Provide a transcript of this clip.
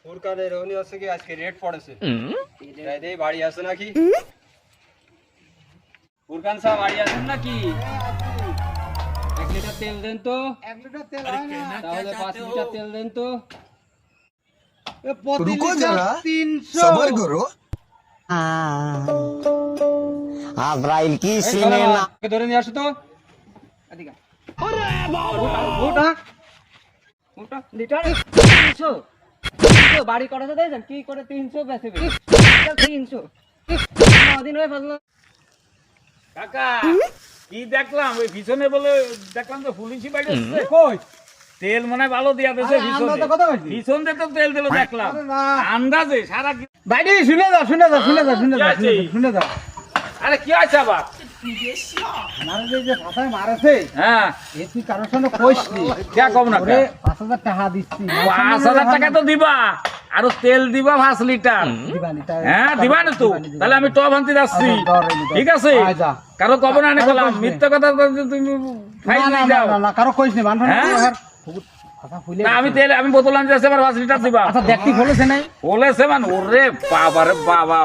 ফুরকানের রনি হচ্ছে কি আজকে রেট পড়েছে তাই দেই বাড়ি আছে নাকি ফুরকান সাহেব বাড়ি আছেন নাকি 1 লিটার তেল দেন তো 1 লিটার তেল হয় না তাহলে 5 লিটার তেল দেন তো रुको जरा सबर करो আজরাইল কি এই সিনে শালা, না ওকে ধরে নিয়ে আসো তো এদিকে ওটা ওটা লিটার 300 বাড়ি করাতে দেন কি করে 300 বেচে 300 দিন হয়ে ফেললো কাকা কি দেখলাম ওই পিছনে বলে দেখলাম তো পুলিশই বাইরে আসছে কই তেল মনে হয় ভালো দিয়া দিয়েছে আরে, পিছনে আন্দাজে কথা কইছি। পিছন দিয়ে তো তেল দিল দেখলাম আরে না। আন্দাজে সারা বাইরে শুনে যাও শুনে যাও আরে কি আছে আবার আমার যে ভাষায় মারাছে হ্যাঁ এ তুই কারোর সঙ্গে কইস নি কে কম না ওরে 5000 টাকা দিচ্ছি 5,000 টাকা তো দিবা আর তেল দিবা 5 লিটার দিবানি তাই হ্যাঁ দিবা না তো তাহলে আমি টপ আনতে যাচ্ছি ঠিক আছে কারো কবে না বললাম মিথ্যা কথা তুমি ফাইল না দাও না কারো কইস নি মান হ্যাঁ? কথা ফুলে না আমি তেল আমি বোতল আনতে যাচ্ছি আবার 5 লিটার দিবা আচ্ছা দেখতি বলেছে নাই বলেছে মানে ওরে বাবা রে বাবা